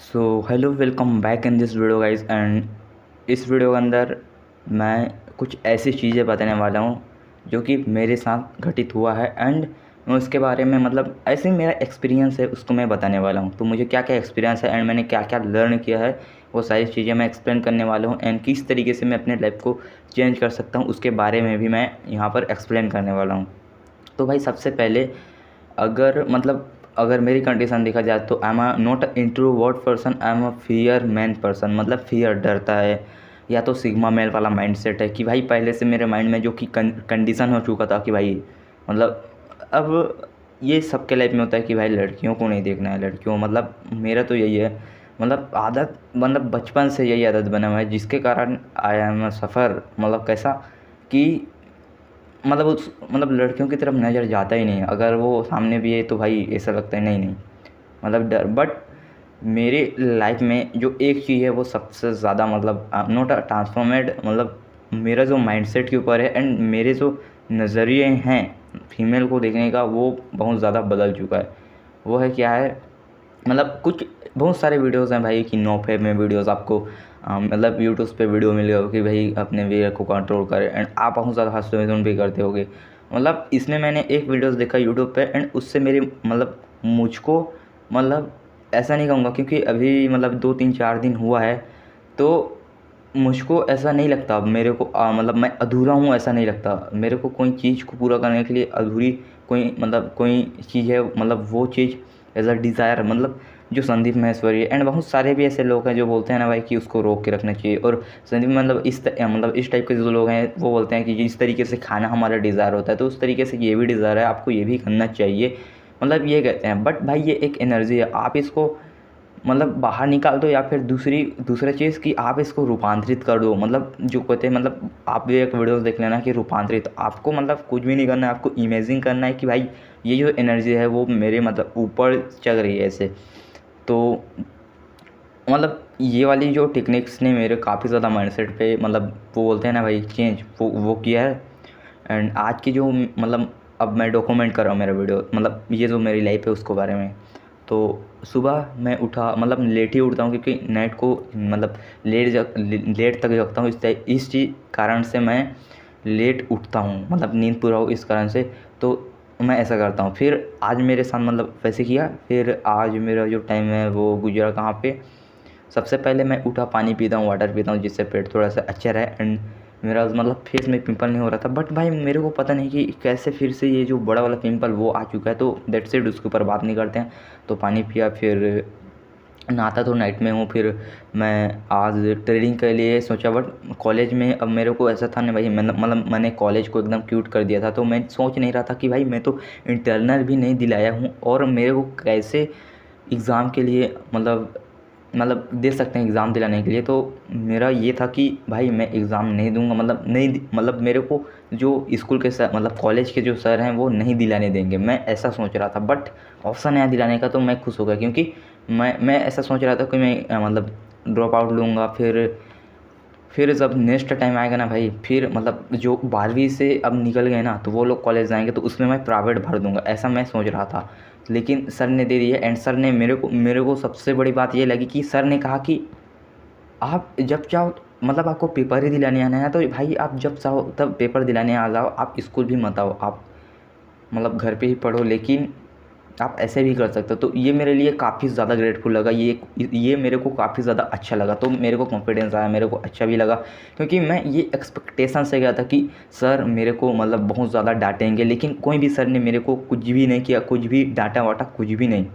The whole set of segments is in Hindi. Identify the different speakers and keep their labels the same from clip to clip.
Speaker 1: So hello welcome back in this video guys. And इस वीडियो के अंदर मैं कुछ ऐसी चीज़ें बताने वाला हूँ जो कि मेरे साथ घटित हुआ है। एंड मैं उसके बारे में ऐसे ही मेरा एक्सपीरियंस है उसको मैं बताने वाला हूँ। तो मुझे क्या क्या एक्सपीरियंस है एंड मैंने क्या क्या लर्न किया है वो सारी चीज़ें मैं एक्सप्लेन करने वाला हूँ। एंड किस तरीके से मैं अपने लाइफ को चेंज कर सकता हूँ उसके बारे में भी मैं यहाँ पर एक्सप्लेन करने वाला हूँ। तो भाई सबसे पहले अगर मेरी कंडीशन देखा जाए तो I am not introvert person, I am a fear man person. मतलब फियर डरता है या तो सिग्मा मेल वाला माइंडसेट है कि भाई पहले से मेरे माइंड में जो कि कंडीशन हो चुका था कि भाई मतलब अब ये सबके लाइफ में होता है कि भाई लड़कियों को नहीं देखना है। लड़कियों मेरा तो यही है, आदत बचपन से यही आदत बना हुआ है जिसके कारण आई एम सफ़र। कैसा कि लड़कियों की तरफ नज़र जाता ही नहीं है। अगर वो सामने भी है तो भाई ऐसा लगता है नहीं नहीं, डर। बट मेरे लाइफ में जो एक चीज़ है वो सबसे ज़्यादा नॉट ट्रांसफॉर्मेड, मेरा जो माइंडसेट के ऊपर है एंड मेरे जो नज़रिए हैं फीमेल को देखने का वो बहुत ज़्यादा बदल चुका है। वो है क्या है, कुछ बहुत सारे वीडियोस हैं भाई कि नो फेब में वीडियोस आपको यूट्यूब पे वीडियो मिल गया कि भाई अपने वेयर को कंट्रोल करें एंड आप बहुत ज़्यादा हंसते भी करते होगे। इसमें मैंने एक वीडियोस देखा यूट्यूब पे एंड उससे मेरे मुझको ऐसा नहीं कहूँगा क्योंकि अभी 2 3 4 दिन हुआ है। तो मुझको ऐसा नहीं लगता अब मेरे को मैं अधूरा हूँ ऐसा नहीं लगता मेरे को। कोई चीज़ को पूरा करने के लिए अधूरी कोई चीज़ है, वो चीज़ एज़ अ डिज़ायर जो संदीप माहेश्वरी है एंड बहुत सारे भी ऐसे लोग हैं जो बोलते हैं ना भाई कि उसको रोक के रखना चाहिए। और संदीप इस टाइप के जो लोग हैं वो बोलते हैं कि जिस तरीके से खाना हमारा डिज़ायर होता है तो उस तरीके से ये भी डिज़ायर है, आपको ये भी करना चाहिए। ये कहते हैं। बट भाई ये एक एनर्जी है, आप इसको बाहर निकाल दो या फिर दूसरा चीज़ कि आप इसको रूपांतरित कर दो। जो कहते हैं आप भी एक वीडियोस देख लेना कि रूपांतरित आपको कुछ भी नहीं करना है, आपको इमेजिन करना है कि भाई ये जो एनर्जी है वो मेरे ऊपर चल रही है ऐसे। तो ये वाली जो टेक्निक्स ने मेरे काफ़ी ज़्यादा माइंडसेट पे वो बोलते हैं ना भाई चेंज वो किया है। एंड आज की जो अब मैं डॉक्यूमेंट कर रहा हूँ मेरा वीडियो, ये जो मेरी लाइफ है उसको बारे में। तो सुबह मैं उठा, लेट ही उठता हूँ क्योंकि नाइट को लेट तक जगता हूँ। इस चीज़ कारण से मैं लेट उठता हूँ, नींद पूरा हो इस कारण से। तो मैं ऐसा करता हूँ। फिर आज मेरे साथ वैसे किया। फिर आज मेरा जो टाइम है वो गुजरा कहाँ पे, सबसे पहले मैं उठा, पानी पीता हूँ, वाटर पीता हूँ जिससे पेट थोड़ा सा अच्छा रहे एंड मेरा फेस में पिंपल नहीं हो रहा था। बट भाई मेरे को पता नहीं कि कैसे फिर से ये जो बड़ा वाला पिंपल वो आ चुका है। तो दैट्स इट, उसके ऊपर बात नहीं करते हैं। तो पानी पिया, फिर नहाता तो नाइट में हूँ। फिर मैं आज ट्रेडिंग के लिए सोचा। बट कॉलेज में अब मेरे को ऐसा था ना भाई, मैंने कॉलेज को एकदम क्यूट कर दिया था। तो मैं सोच नहीं रहा था कि भाई मैं तो इंटरनल भी नहीं दिलाया हूँ और मेरे को कैसे एग्ज़ाम के लिए दे सकते हैं एग्ज़ाम दिलाने के लिए। तो मेरा ये था कि भाई मैं एग्ज़ाम नहीं दूंगा, मेरे को जो स्कूल के सर कॉलेज के जो सर हैं वो नहीं दिलाने देंगे, मैं ऐसा सोच रहा था। बट ऑप्शन आया दिलाने का तो मैं खुश हो गया क्योंकि मैं ऐसा सोच रहा था कि मैं ड्रॉप आउट लूँगा। फिर जब नेक्स्ट टाइम आएगा ना भाई, फिर जो 12वीं से अब निकल गए ना तो वो लोग कॉलेज जाएंगे तो उसमें मैं प्राइवेट भर दूंगा, ऐसा मैं सोच रहा था। लेकिन सर ने दे दिया एंड सर ने मेरे को सबसे बड़ी बात ये लगी कि सर ने कहा कि आप जब चाहो आपको पेपर ही दिलाने आना है तो भाई आप जब चाहो तब पेपर दिलाने आ जाओ, आप स्कूल भी मत आओ, आप घर पे ही पढ़ो, लेकिन आप ऐसे भी कर सकते हो। तो ये मेरे लिए काफ़ी ज़्यादा ग्रेटफुल लगा, ये मेरे को काफ़ी ज़्यादा अच्छा लगा। तो मेरे को कॉन्फिडेंस आया, मेरे को अच्छा भी लगा क्योंकि मैं ये एक्सपेक्टेशन से गया था कि सर मेरे को बहुत ज़्यादा डांटेंगे, लेकिन कोई भी सर ने मेरे को कुछ भी नहीं किया, कुछ भी डांटा वाटा कुछ भी नहीं।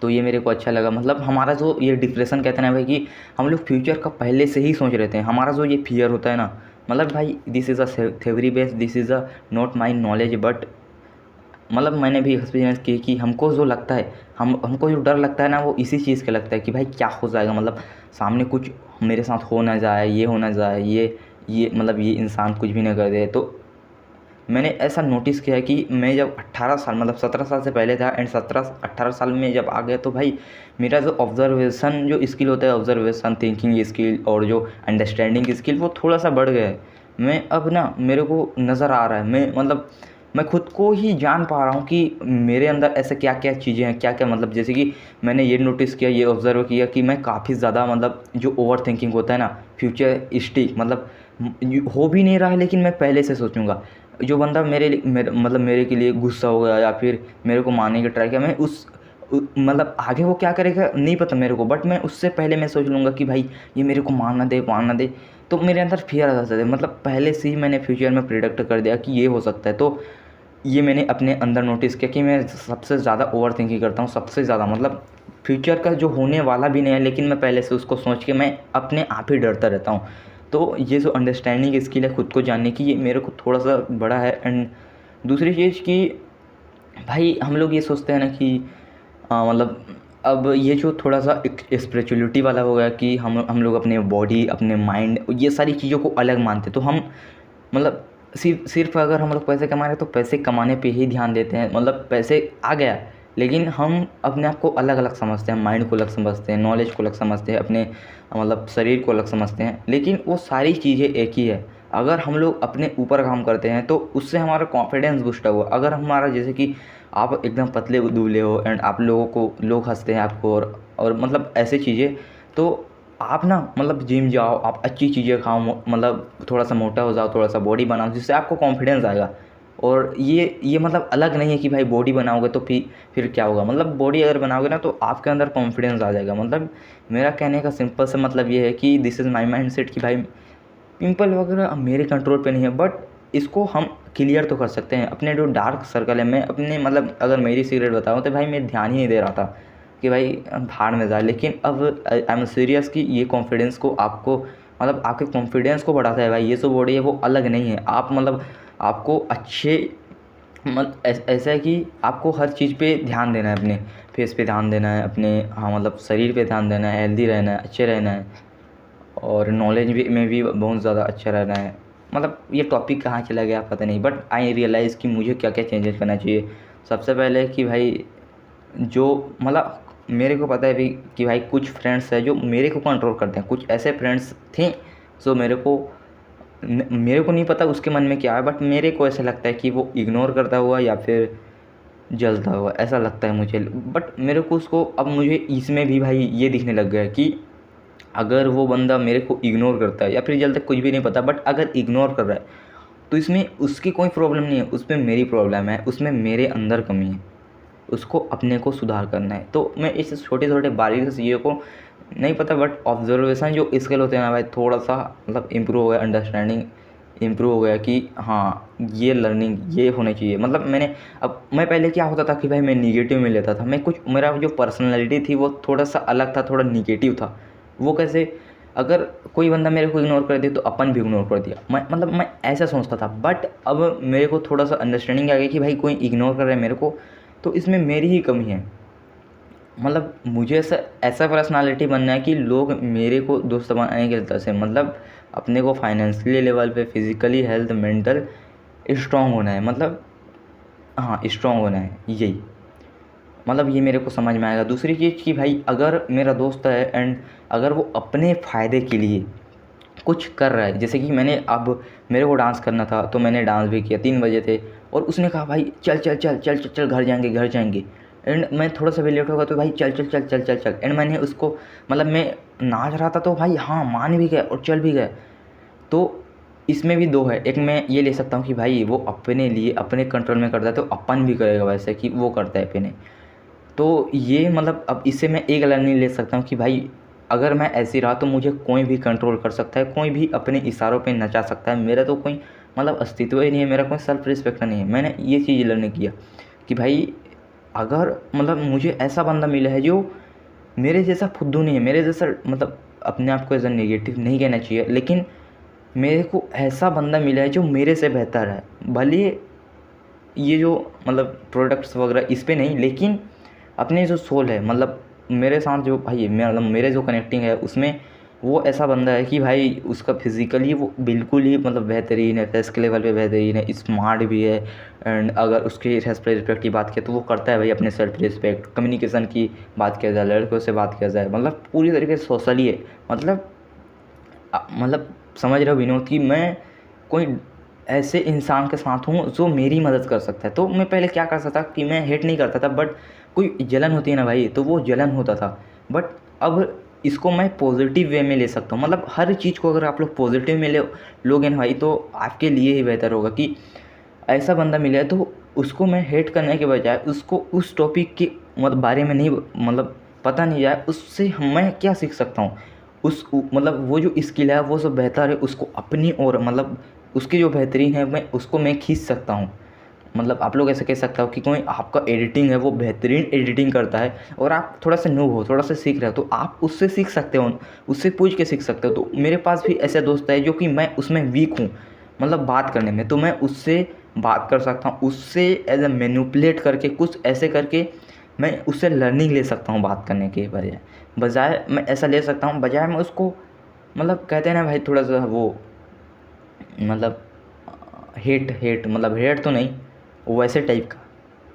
Speaker 1: तो ये मेरे को अच्छा लगा। हमारा जो ये डिप्रेशन कहते हैं ना भाई कि हम लोग फ्यूचर का पहले से ही सोच रहे थे। हमारा जो ये फियर होता है ना, भाई this is a theory base, this is a not my knowledge. But मैंने भी एक्सपीरियंस की कि हमको जो लगता है, हमको जो डर लगता है ना वो इसी चीज़ का लगता है कि भाई क्या हो जाएगा, सामने कुछ मेरे साथ हो ना जाए, ये हो ना जाए, ये ये इंसान कुछ भी ना कर दे। तो मैंने ऐसा नोटिस किया कि मैं जब 18 साल 17 साल से पहले था एंड 17-18 साल में जब आ गया तो भाई मेरा जो ऑब्जर्वेशन जो स्किल होता है, ऑब्जर्वेशन थिंकिंग स्किल और जो अंडरस्टैंडिंग स्किल वो थोड़ा सा बढ़ गया है। मैं अब ना मेरे को नज़र आ रहा है, मैं मैं खुद को ही जान पा रहा हूँ कि मेरे अंदर ऐसे क्या क्या चीज़ें हैं, क्या क्या मतलब जैसे कि मैंने ये नोटिस किया, ये ऑब्ज़र्व किया कि मैं काफ़ी ज़्यादा मतलब जो ओवर थिंकिंग होता है ना, फ्यूचरिस्टिक मतलब हो भी नहीं रहा है लेकिन मैं पहले से सोचूंगा। जो बंदा मतलब मेरे के लिए गुस्सा हो गया या फिर मेरे को मारने की ट्राई किया, मैं मतलब आगे वो क्या करेगा नहीं पता मेरे को, बट मैं उससे पहले मैं सोच लूँगा कि भाई ये मेरे को मारना दे। तो मेरे अंदर फ़ियर आ जाता है, मतलब पहले से ही मैंने फ्यूचर में प्रिडिक्ट कर दिया कि ये हो सकता है। तो ये मैंने अपने अंदर नोटिस किया कि मैं सबसे ज़्यादा ओवर थिंकिंग करता हूँ, सबसे ज़्यादा मतलब फ्यूचर का जो होने वाला भी नहीं है लेकिन मैं पहले से उसको सोच के मैं अपने आप ही डरता रहता हूँ। तो ये जो अंडरस्टैंडिंग स्किल है खुद को जानने की, ये मेरे को थोड़ा सा बड़ा है। एंड दूसरी चीज़ कि भाई हम लोग ये सोचते हैं ना कि मतलब अब ये जो थोड़ा सा एक स्पिरिचुअलिटी वाला हो गया कि हम लोग अपने बॉडी, अपने माइंड, ये सारी चीज़ों को अलग मानते हैं। तो हम मतलब सिर्फ अगर हम लोग पैसे कमा रहे हैं तो पैसे कमाने पे ही ध्यान देते हैं, मतलब पैसे आ गया, लेकिन हम अपने आप को अलग अलग समझते हैं, माइंड को अलग समझते हैं, नॉलेज को अलग समझते हैं, अपने मतलब शरीर को अलग समझते हैं, लेकिन वो सारी चीज़ें एक ही है। अगर हम लोग अपने ऊपर काम करते हैं तो उससे हमारा कॉन्फिडेंस बूस्ट हुआ। अगर हमारा जैसे कि आप एकदम पतले दुबले हो एंड आप लोगों को लोग हंसते हैं आपको, और मतलब ऐसे चीज़ें, तो आप ना मतलब जिम जाओ, आप अच्छी चीज़ें खाओ, मतलब थोड़ा सा मोटा हो जाओ, थोड़ा सा बॉडी बनाओ, जिससे आपको कॉन्फिडेंस आएगा। और ये मतलब अलग नहीं है कि भाई बॉडी बनाओगे तो फिर क्या होगा, मतलब बॉडी अगर बनाओगे ना तो आपके अंदर कॉन्फिडेंस आ जाएगा। मतलब मेरा कहने का सिंपल सा मतलब ये है कि this is my mind set कि भाई पिंपल वगैरह अब मेरे कंट्रोल पे नहीं है, बट इसको हम क्लियर तो कर सकते हैं। अपने जो डार्क सर्कल है, मैं अपने मतलब अगर मेरी सीक्रेट बताऊँ तो भाई मैं ध्यान ही नहीं दे रहा था कि भाई भाड़ में जाए, लेकिन अब आई एम सीरियस कि ये कॉन्फिडेंस को आपको मतलब आपके कॉन्फिडेंस को बढ़ाता है भाई। ये जो बॉडी है वो अलग नहीं है, आप मतलब आपको अच्छे ऐसा है कि आपको हर चीज़ पे ध्यान देना है, अपने फेस पे ध्यान देना है, अपने हाँ मतलब शरीर पे ध्यान देना है, हेल्दी रहना है, अच्छे रहना है, और नॉलेज भी में भी बहुत ज़्यादा अच्छा रहना है। मतलब ये टॉपिक कहाँ चला गया पता नहीं, बट आई रियलाइज़ कि मुझे क्या क्या चेंजेस करना चाहिए। सबसे पहले कि भाई जो मतलब मेरे को पता है भी कि भाई कुछ फ्रेंड्स है जो मेरे को कंट्रोल करते हैं, कुछ ऐसे फ्रेंड्स थे जो मेरे को नहीं पता उसके मन में क्या है, बट मेरे को ऐसा लगता है कि वो इग्नोर करता हुआ या फिर जलता हुआ, ऐसा लगता है मुझे। बट मेरे को उसको अब मुझे इसमें भी भाई ये दिखने लग गया है कि अगर वो बंदा मेरे को इग्नोर करता है या फिर जल्द तक कुछ भी नहीं पता, बट अगर इग्नोर कर रहा है तो इसमें उसकी कोई प्रॉब्लम नहीं है, उसमें मेरी प्रॉब्लम है, उसमें मेरे अंदर कमी है, उसको अपने को सुधार करना है। तो मैं इस छोटे छोटे बारीक से चीज़ों को नहीं पता, बट ऑब्जर्वेशन जो स्किल होते हैं ना भाई, थोड़ा सा मतलब इम्प्रूव हो गया, अंडरस्टैंडिंग इम्प्रूव हो गया कि हाँ ये लर्निंग ये होनी चाहिए। मतलब मैं पहले क्या होता था कि भाई मैं निगेटिव में लेता था, मैं कुछ मेरा जो पर्सनैलिटी थी वो थोड़ा सा अलग था, थोड़ा निगेटिव था। वो कैसे, अगर कोई बंदा मेरे को इग्नोर कर दे तो अपन भी इग्नोर कर दिया, मैं ऐसा सोचता था। बट अब मेरे को थोड़ा सा अंडरस्टैंडिंग आ गई कि भाई कोई इग्नोर कर रहा है मेरे को तो इसमें मेरी ही कमी है। मतलब मुझे ऐसा पर्सनालिटी बनना है कि लोग मेरे को दोस्त बनाने की तरह से, मतलब अपने को फाइनेंशियली लेवल पे, फिज़िकली, हेल्थ, मेंटल स्ट्रॉन्ग होना है। मतलब हाँ स्ट्रॉन्ग होना है, यही मतलब ये मेरे को समझ में आएगा। दूसरी चीज़ कि भाई अगर मेरा दोस्त है एंड अगर वो अपने फ़ायदे के लिए कुछ कर रहा है, जैसे कि अब मेरे को डांस करना था तो मैंने डांस भी किया, 3 बजे थे और उसने कहा भाई चल चल चल चल चल चल घर जाएंगे। एंड मैं थोड़ा सा भी लेट होगा तो भाई चल चल चल चल चल चल, एंड मैंने उसको मतलब मैं नाच रहा था तो भाई हाँ मान भी गए और चल भी गए। तो इसमें भी 2 है, एक मैं ये ले सकता हूँ कि भाई वो अपने लिए अपने कंट्रोल में करता है तो अपन भी करेगा वैसे कि वो करता है अपने। तो ये मतलब अब इससे मैं एक लर्निंग ले सकता हूँ कि भाई अगर मैं ऐसे रहा तो मुझे कोई भी कंट्रोल कर सकता है, कोई भी अपने इशारों पे नचा सकता है, मेरा तो कोई मतलब अस्तित्व ही नहीं है, मेरा कोई सेल्फ रिस्पेक्ट नहीं है। मैंने ये चीज़ लर्न किया कि भाई अगर मतलब मुझे ऐसा बंदा मिला है जो मेरे जैसा फुद्दू नहीं है, मेरे जैसा मतलब अपने आप को एज अ नेगेटिव नहीं कहना चाहिए, लेकिन मेरे को ऐसा बंदा मिला है जो मेरे से बेहतर है। भले ये जो मतलब प्रोडक्ट्स वगैरह इस पे नहीं, लेकिन अपने जो सोल है, मतलब मेरे साथ जो भाई मतलब मेरे जो कनेक्टिंग है उसमें वो ऐसा बंदा है कि भाई उसका फिज़िकली वो बिल्कुल ही मतलब बेहतरीन है, फेस के लेवल पे बेहतरीन है, स्मार्ट भी है। एंड अगर उसकी सेल्फ रिस्पेक्ट की बात किया तो वो करता है भाई अपने सेल्फ रिस्पेक्ट। कम्युनिकेशन की बात किया जाए, लड़कों से बात किया जाए, मतलब पूरी तरीके से सोशली है। मतलब समझ रहे हो विनोद कि मैं कोई ऐसे इंसान के साथ हूँ जो मेरी मदद कर सकता है। तो मैं पहले क्या करता था कि मैं हेट नहीं करता था, बट कोई जलन होती है ना भाई, तो वो जलन होता था। बट अब इसको मैं पॉजिटिव वे में ले सकता हूँ। मतलब हर चीज़ को अगर आप लोग पॉजिटिव में लोगे ना भाई, तो आपके लिए ही बेहतर होगा कि ऐसा बंदा मिले तो उसको मैं हेट करने के बजाय उसको उस टॉपिक के मतलब बारे में नहीं मतलब पता नहीं जाए, उससे मैं क्या सीख सकता हूँ, मतलब वो जो स्किल है वो सब बेहतर है, उसको अपनी ओर मतलब उसकी जो बेहतरीन है मैं खींच सकता हूँ। मतलब आप लोग ऐसे कह सकते हो कि कोई आपका एडिटिंग है वो बेहतरीन एडिटिंग करता है और आप थोड़ा सा न्यू हो, थोड़ा सा सीख रहे हो, तो आप उससे सीख सकते हो, उससे पूछ के सीख सकते हो। तो मेरे पास भी ऐसे दोस्त है जो कि मैं उसमें वीक हूँ, मतलब बात करने में, तो मैं उससे बात कर सकता हूँ, उससे एज ए मैनिपुलेट करके कुछ ऐसे करके मैं उससे लर्निंग ले सकता हूँ बात करने के बजाय मैं ऐसा ले सकता हूँ, बजाय मैं उसको मतलब कहते हैं ना भाई थोड़ा सा वो मतलब हेट मतलब हेट तो नहीं, वैसे टाइप का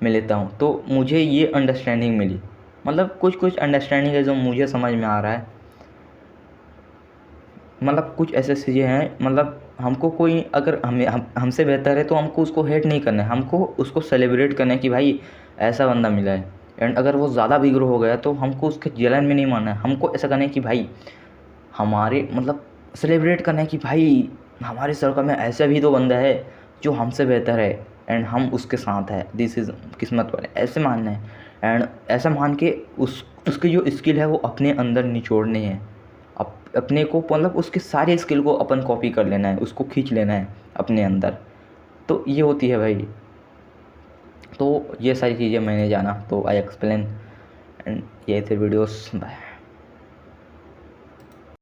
Speaker 1: मैं लेता हूँ। तो मुझे ये अंडरस्टैंडिंग मिली, मतलब कुछ कुछ अंडरस्टैंडिंग है जो मुझे समझ में आ रहा है। मतलब कुछ ऐसे चीज़ें हैं, मतलब हमको कोई अगर हमसे बेहतर है तो हमको उसको हेट नहीं करना है, हमको उसको सेलिब्रेट करना है कि भाई ऐसा बंदा मिला है। एंड अगर वो ज़्यादा बिग ग्रो हो गया तो हमको उसके जलन में नहीं मानना है, हमको ऐसा करना है कि भाई हमारे मतलब सेलिब्रेट करना है कि भाई हमारे सर्कल में ऐसा भी तो बंदा है जो हमसे बेहतर है एंड हम उसके साथ है, दिस इज़ किस्मत वाले, ऐसे मानना है। एंड ऐसा मान के उसकी जो स्किल है वो अपने अंदर निचोड़नी है, अपने को मतलब उसके सारे स्किल को अपन कॉपी कर लेना है, उसको खींच लेना है अपने अंदर। तो ये होती है भाई। तो ये सारी चीज़ें मैंने जाना, तो आई एक्सप्लेन एंड ये थे वीडियोस। बाय।